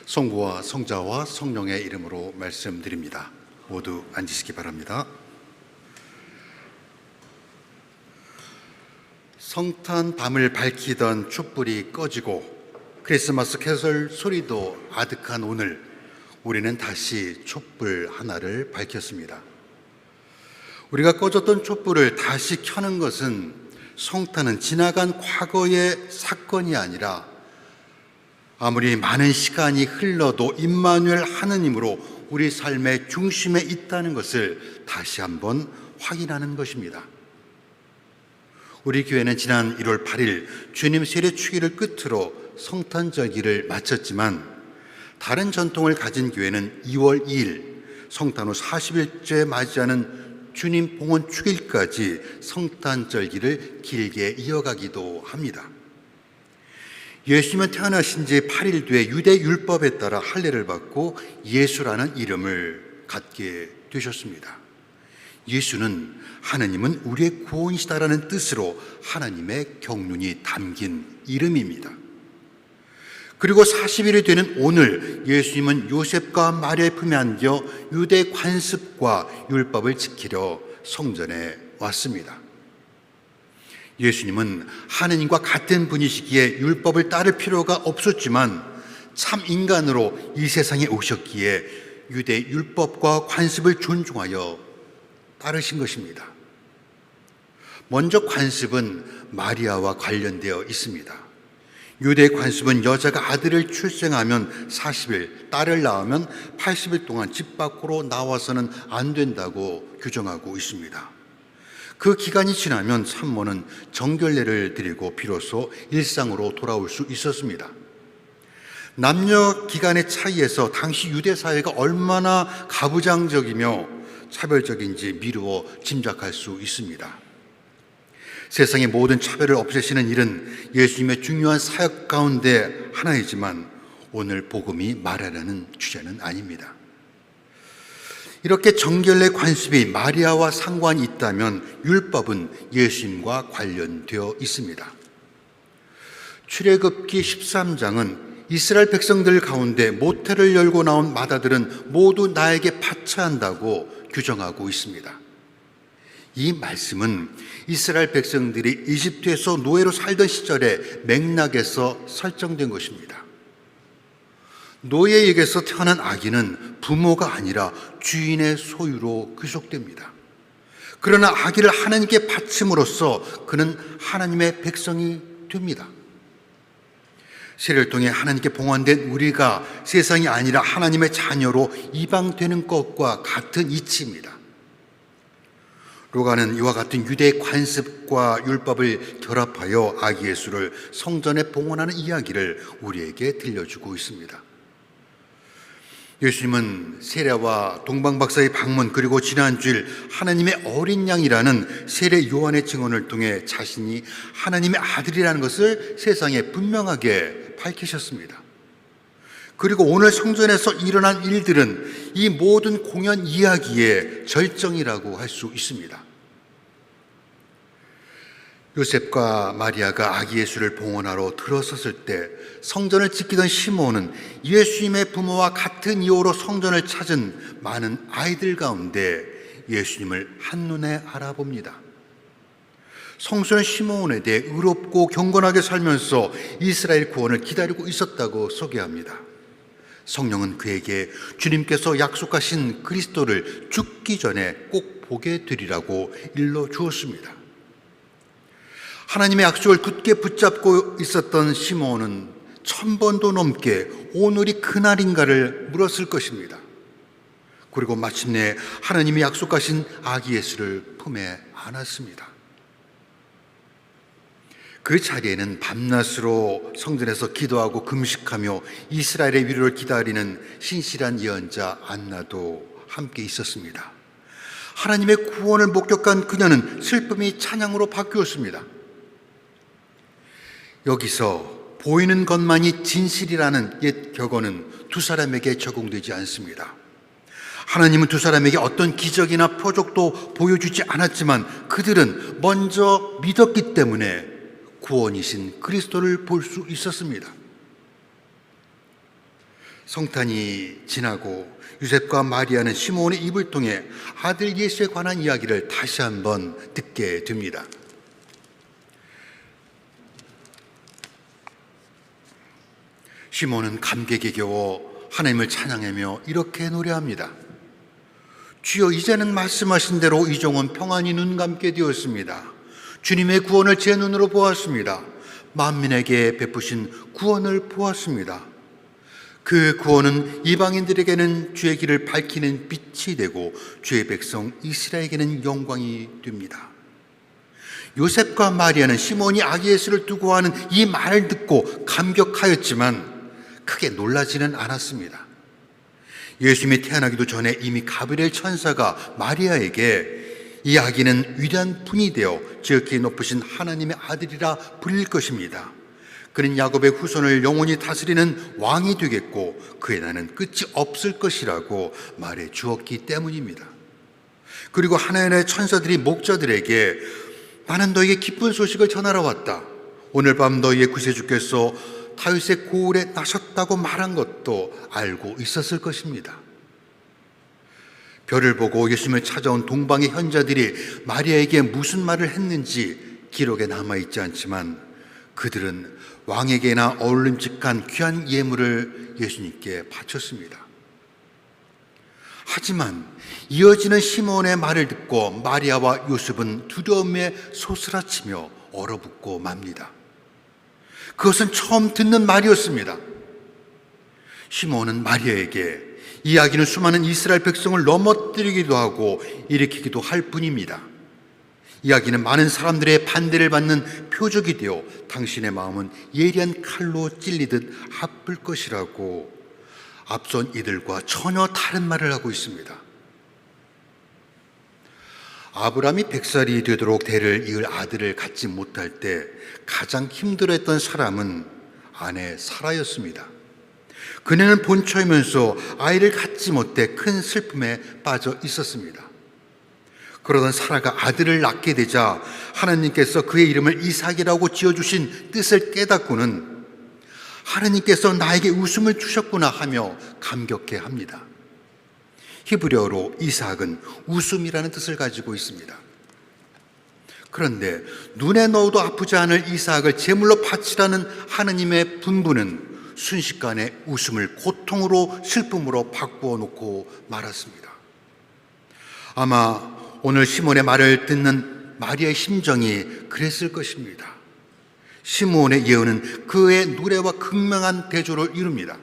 성부와 성자와 성령의 이름으로 말씀드립니다. 모두 앉으시기 바랍니다. 성탄 밤을 밝히던 촛불이 꺼지고 크리스마스 캐설 소리도 아득한 오늘, 우리는 다시 촛불 하나를 밝혔습니다. 우리가 꺼졌던 촛불을 다시 켜는 것은 성탄은 지나간 과거의 사건이 아니라 아무리 많은 시간이 흘러도 임마누엘 하느님으로 우리 삶의 중심에 있다는 것을 다시 한번 확인하는 것입니다. 우리 교회는 지난 1월 8일 주님 세례 축일을 끝으로 성탄절기를 마쳤지만, 다른 전통을 가진 교회는 2월 2일 성탄 후 40일째 맞이하는 주님 봉헌 축일까지 성탄절기를 길게 이어가기도 합니다. 예수님은 태어나신 지 8일 뒤에 유대 율법에 따라 할례를 받고 예수라는 이름을 갖게 되셨습니다. 예수는 하느님은 우리의 구원이시다라는 뜻으로 하나님의 경륜이 담긴 이름입니다. 그리고 40일이 되는 오늘, 예수님은 요셉과 마리아의 품에 안겨 유대 관습과 율법을 지키려 성전에 왔습니다. 예수님은 하느님과 같은 분이시기에 율법을 따를 필요가 없었지만 참 인간으로 이 세상에 오셨기에 유대 율법과 관습을 존중하여 따르신 것입니다. 먼저 관습은 마리아와 관련되어 있습니다. 유대 관습은 여자가 아들을 출생하면 40일, 딸을 낳으면 80일 동안 집 밖으로 나와서는 안 된다고 규정하고 있습니다. 그 기간이 지나면 산모는 정결례를 드리고 비로소 일상으로 돌아올 수 있었습니다. 남녀 기간의 차이에서 당시 유대 사회가 얼마나 가부장적이며 차별적인지 미루어 짐작할 수 있습니다. 세상의 모든 차별을 없애시는 일은 예수님의 중요한 사역 가운데 하나이지만 오늘 복음이 말하려는 주제는 아닙니다. 이렇게 정결례 관습이 마리아와 상관이 있다면 율법은 예수님과 관련되어 있습니다. 출애굽기 13장은 이스라엘 백성들 가운데 모태를 열고 나온 맏아들은 모두 나에게 바쳐한다고 규정하고 있습니다. 이 말씀은 이스라엘 백성들이 이집트에서 노예로 살던 시절의 맥락에서 설정된 것입니다. 노예에게서 태어난 아기는 부모가 아니라 주인의 소유로 귀속됩니다. 그러나 아기를 하나님께 바침으로써 그는 하나님의 백성이 됩니다. 세례를 통해 하나님께 봉헌된 우리가 세상이 아니라 하나님의 자녀로 이방되는 것과 같은 이치입니다. 루가는 이와 같은 유대 관습과 율법을 결합하여 아기 예수를 성전에 봉헌하는 이야기를 우리에게 들려주고 있습니다. 예수님은 세례와 동방박사의 방문, 그리고 지난주일 하나님의 어린 양이라는 세례 요한의 증언을 통해 자신이 하나님의 아들이라는 것을 세상에 분명하게 밝히셨습니다. 그리고 오늘 성전에서 일어난 일들은 이 모든 공연 이야기의 절정이라고 할 수 있습니다. 요셉과 마리아가 아기 예수를 봉헌하러 들어섰을 때 성전을 지키던 시몬은 예수님의 부모와 같은 이유로 성전을 찾은 많은 아이들 가운데 예수님을 한눈에 알아봅니다. 성소는 시몬에 대해 의롭고 경건하게 살면서 이스라엘 구원을 기다리고 있었다고 소개합니다. 성령은 그에게 주님께서 약속하신 그리스도를 죽기 전에 꼭 보게 되리라고 일러주었습니다. 하나님의 약속을 굳게 붙잡고 있었던 시몬은 1000번도 넘게 오늘이 그날인가를 물었을 것입니다. 그리고 마침내 하나님이 약속하신 아기 예수를 품에 안았습니다. 그 자리에는 밤낮으로 성전에서 기도하고 금식하며 이스라엘의 위로를 기다리는 신실한 예언자 안나도 함께 있었습니다. 하나님의 구원을 목격한 그녀는 슬픔이 찬양으로 바뀌었습니다. 여기서 보이는 것만이 진실이라는 옛 격언은 두 사람에게 적용되지 않습니다. 하나님은 두 사람에게 어떤 기적이나 표적도 보여주지 않았지만 그들은 먼저 믿었기 때문에 구원이신 그리스도를 볼 수 있었습니다. 성탄이 지나고 요셉과 마리아는 시므온의 입을 통해 아들 예수에 관한 이야기를 다시 한번 듣게 됩니다. 시므온은 감격에 겨워 하나님을 찬양하며 이렇게 노래합니다. 주여, 이제는 말씀하신 대로 이 종은 평안히 눈 감게 되었습니다. 주님의 구원을 제 눈으로 보았습니다. 만민에게 베푸신 구원을 보았습니다. 그 구원은 이방인들에게는 주의 길을 밝히는 빛이 되고 주의 백성 이스라엘에게는 영광이 됩니다. 요셉과 마리아는 시몬이 아기 예수를 두고 하는 이 말을 듣고 감격하였지만 크게 놀라지는 않았습니다. 예수님이 태어나기도 전에 이미 가브리엘 천사가 마리아에게 이 아기는 위대한 분이 되어 지극히 높으신 하나님의 아들이라 불릴 것입니다. 그는 야곱의 후손을 영원히 다스리는 왕이 되겠고 그의 나라는 끝이 없을 것이라고 말해 주었기 때문입니다. 그리고 하나님의 천사들이 목자들에게 나는 너에게 기쁜 소식을 전하러 왔다. 오늘 밤 너희의 구세주께서 다윗의 고을에 나셨다고 말한 것도 알고 있었을 것입니다. 별을 보고 예수님을 찾아온 동방의 현자들이 마리아에게 무슨 말을 했는지 기록에 남아있지 않지만 그들은 왕에게나 어울림직한 귀한 예물을 예수님께 바쳤습니다. 하지만 이어지는 시몬의 말을 듣고 마리아와 요셉은 두려움에 소스라치며 얼어붙고 맙니다. 그것은 처음 듣는 말이었습니다. 시몬은 마리아에게 이야기는 수많은 이스라엘 백성을 넘어뜨리기도 하고 일으키기도 할 뿐입니다. 이야기는 많은 사람들의 반대를 받는 표적이 되어 당신의 마음은 예리한 칼로 찔리듯 아플 것이라고 앞선 이들과 전혀 다른 말을 하고 있습니다. 아브라함이 100살이 되도록 대를 이을 아들을 갖지 못할 때 가장 힘들어했던 사람은 아내 사라였습니다. 그녀는 본처이면서 아이를 갖지 못해 큰 슬픔에 빠져 있었습니다. 그러던 사라가 아들을 낳게 되자 하나님께서 그의 이름을 이삭이라고 지어주신 뜻을 깨닫고는 하나님께서 나에게 웃음을 주셨구나 하며 감격해합니다. 히브리어로 이삭은 웃음이라는 뜻을 가지고 있습니다. 그런데 눈에 넣어도 아프지 않을 이삭을 제물로 바치라는 하나님의 분부는 순식간에 웃음을 고통으로 슬픔으로 바꾸어 놓고 말았습니다. 아마 오늘 시몬의 말을 듣는 마리아의 심정이 그랬을 것입니다. 시몬의 예언은 그의 노래와 극명한 대조를 이룹니다.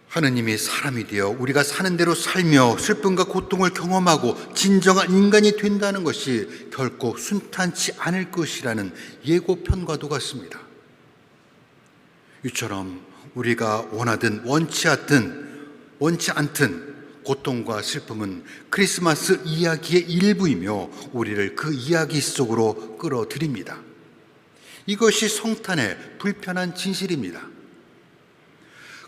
하느님이 사람이 되어 우리가 사는 대로 살며 슬픔과 고통을 경험하고 진정한 인간이 된다는 것이 결코 순탄치 않을 것이라는 예고편과도 같습니다. 이처럼 우리가 원하든 원치 않든 고통과 슬픔은 크리스마스 이야기의 일부이며 우리를 그 이야기 속으로 끌어들입니다. 이것이 성탄의 불편한 진실입니다.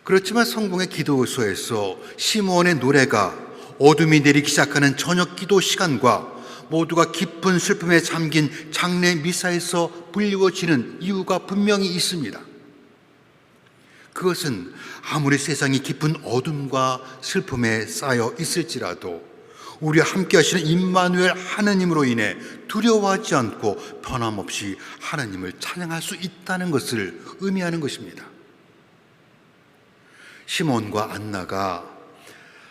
그렇지만 성공의 기도소에서 시므온의 노래가 어둠이 내리기 시작하는 저녁 기도 시간과 모두가 깊은 슬픔에 잠긴 장례 미사에서 불리워지는 이유가 분명히 있습니다. 그것은 아무리 세상이 깊은 어둠과 슬픔에 쌓여 있을지라도 우리와 함께 하시는 임마누엘 하나님으로 인해 두려워하지 않고 변함없이 하나님을 찬양할 수 있다는 것을 의미하는 것입니다. 시몬과 안나가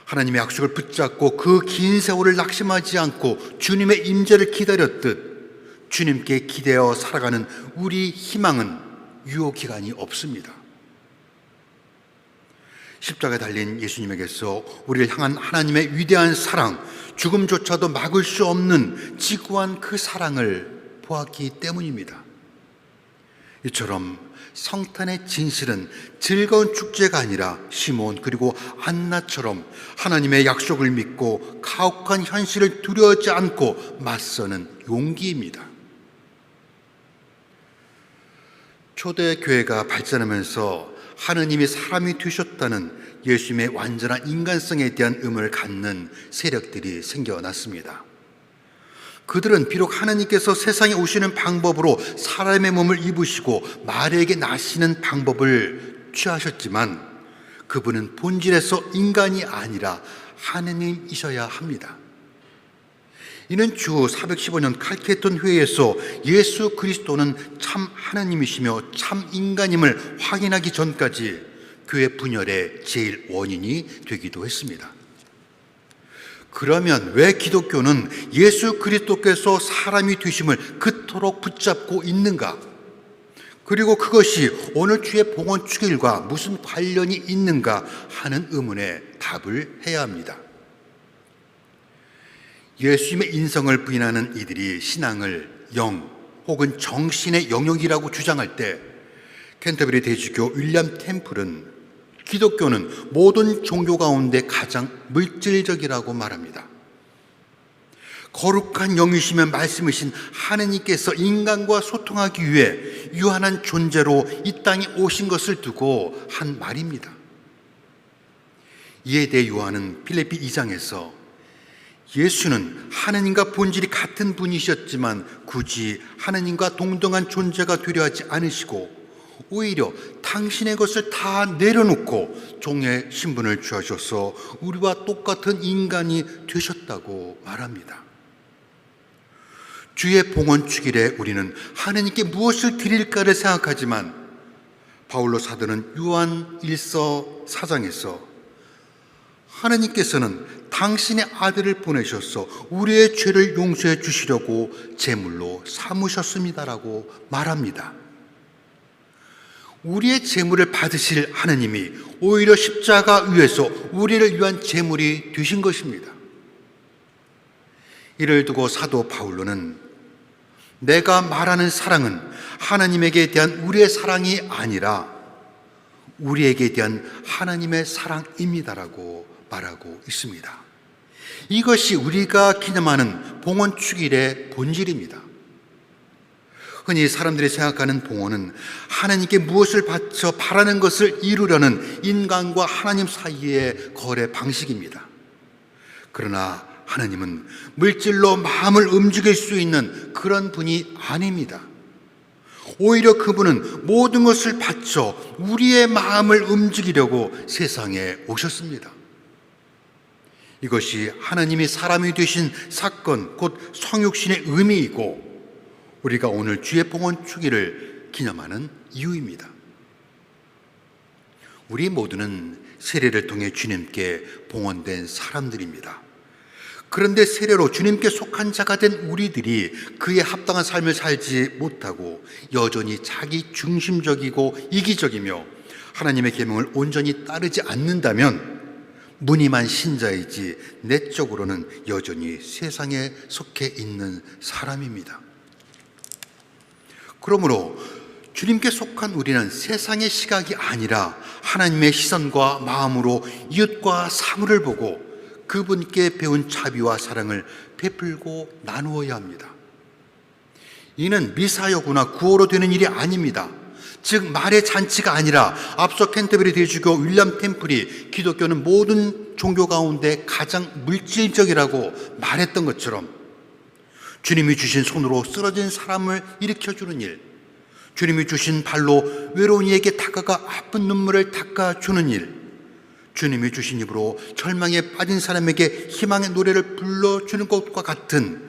하나님의 약속을 붙잡고 그 긴 세월을 낙심하지 않고 주님의 임재를 기다렸듯 주님께 기대어 살아가는 우리 희망은 유효기간이 없습니다. 십자가에 달린 예수님에게서 우리를 향한 하나님의 위대한 사랑, 죽음조차도 막을 수 없는 지구한 그 사랑을 보았기 때문입니다. 이처럼 성탄의 진실은 즐거운 축제가 아니라 시몬 그리고 안나처럼 하나님의 약속을 믿고 가혹한 현실을 두려워하지 않고 맞서는 용기입니다. 초대교회가 발전하면서 하느님이 사람이 되셨다는 예수님의 완전한 인간성에 대한 의문을 갖는 세력들이 생겨났습니다. 그들은 비록 하나님께서 세상에 오시는 방법으로 사람의 몸을 입으시고 마리아에게 나시는 방법을 취하셨지만 그분은 본질에서 인간이 아니라 하느님이셔야 합니다. 이는 주 415년 칼케톤 회의에서 예수 그리스도는 참 하나님이시며 참 인간임을 확인하기 전까지 교회 분열의 제일 원인이 되기도 했습니다. 그러면 왜 기독교는 예수 그리스도께서 사람이 되심을 그토록 붙잡고 있는가? 그리고 그것이 오늘 주의 봉헌 축일과 무슨 관련이 있는가 하는 의문에 답을 해야 합니다. 예수님의 인성을 부인하는 이들이 신앙을 영 혹은 정신의 영역이라고 주장할 때 캔터베리 대주교 윌리엄 템플은 기독교는 모든 종교 가운데 가장 물질적이라고 말합니다. 거룩한 영이시며 말씀이신 하느님께서 인간과 소통하기 위해 유한한 존재로 이 땅에 오신 것을 두고 한 말입니다. 이에 대해 요한은 필립비 2장에서 예수는 하느님과 본질이 같은 분이셨지만 굳이 하느님과 동등한 존재가 되려 하지 않으시고 오히려 당신의 것을 다 내려놓고 종의 신분을 취하셔서 우리와 똑같은 인간이 되셨다고 말합니다. 주의 봉헌 축일에 우리는 하느님께 무엇을 드릴까를 생각하지만 바울로 사도는 요한 1서 4장에서 하느님께서는 당신의 아들을 보내셔서 우리의 죄를 용서해 주시려고 제물로 삼으셨습니다라고 말합니다. 우리의 제물을 받으실 하느님이 오히려 십자가 위에서 우리를 위한 제물이 되신 것입니다. 이를 두고 사도 바울로는 내가 말하는 사랑은 하나님에게 대한 우리의 사랑이 아니라 우리에게 대한 하나님의 사랑입니다라고 말하고 있습니다. 이것이 우리가 기념하는 봉헌 축일의 본질입니다. 흔히 사람들이 생각하는 봉헌은 하나님께 무엇을 바쳐 바라는 것을 이루려는 인간과 하나님 사이의 거래 방식입니다. 그러나 하나님은 물질로 마음을 움직일 수 있는 그런 분이 아닙니다. 오히려 그분은 모든 것을 바쳐 우리의 마음을 움직이려고 세상에 오셨습니다. 이것이 하나님이 사람이 되신 사건, 곧 성육신의 의미이고 우리가 오늘 주의 봉헌 축일을 기념하는 이유입니다. 우리 모두는 세례를 통해 주님께 봉헌된 사람들입니다. 그런데 세례로 주님께 속한 자가 된 우리들이 그에 합당한 삶을 살지 못하고 여전히 자기 중심적이고 이기적이며 하나님의 계명을 온전히 따르지 않는다면 무늬만 신자이지 내적으로는 여전히 세상에 속해 있는 사람입니다. 그러므로 주님께 속한 우리는 세상의 시각이 아니라 하나님의 시선과 마음으로 이웃과 사물을 보고 그분께 배운 자비와 사랑을 베풀고 나누어야 합니다. 이는 미사여구나 구호로 되는 일이 아닙니다. 즉 말의 잔치가 아니라 앞서 캔터베리 대주교 윌리엄 템플이 기독교는 모든 종교 가운데 가장 물질적이라고 말했던 것처럼 주님이 주신 손으로 쓰러진 사람을 일으켜주는 일, 주님이 주신 발로 외로운 이에게 다가가 아픈 눈물을 닦아주는 일, 주님이 주신 입으로 절망에 빠진 사람에게 희망의 노래를 불러주는 것과 같은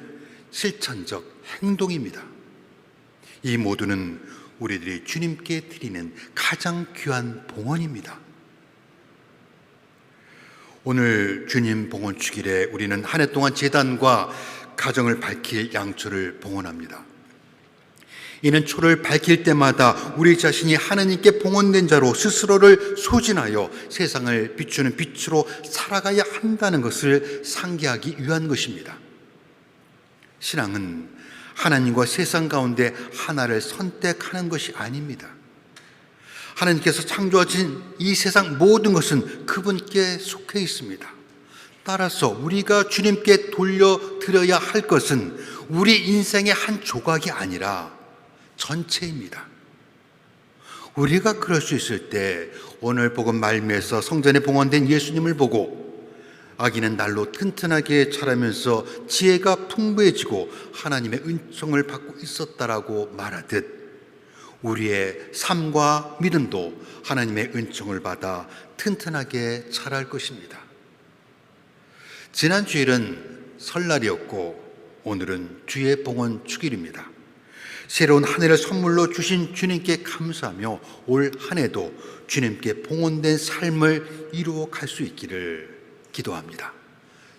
실천적 행동입니다. 이 모두는 우리들이 주님께 드리는 가장 귀한 봉헌입니다. 오늘 주님 봉헌 축일에 우리는 한 해 동안 제단과 가정을 밝힐 양초를 봉헌합니다. 이는 초를 밝힐 때마다 우리 자신이 하나님께 봉헌된 자로 스스로를 소진하여 세상을 비추는 빛으로 살아가야 한다는 것을 상기하기 위한 것입니다. 신앙은 하나님과 세상 가운데 하나를 선택하는 것이 아닙니다. 하나님께서 창조하신 이 세상 모든 것은 그분께 속해 있습니다. 따라서 우리가 주님께 돌려드려야 할 것은 우리 인생의 한 조각이 아니라 전체입니다. 우리가 그럴 수 있을 때 오늘 복음 말미에서 성전에 봉헌된 예수님을 보고 아기는 날로 튼튼하게 자라면서 지혜가 풍부해지고 하나님의 은총을 받고 있었다라고 말하듯 우리의 삶과 믿음도 하나님의 은총을 받아 튼튼하게 자랄 것입니다. 지난 주일은 설날이었고 오늘은 주의 봉헌 축일입니다. 새로운 한 해를 선물로 주신 주님께 감사하며 올 한 해도 주님께 봉헌된 삶을 이루어 갈 수 있기를 기도합니다.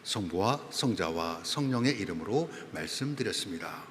성부와 성자와 성령의 이름으로 말씀드렸습니다.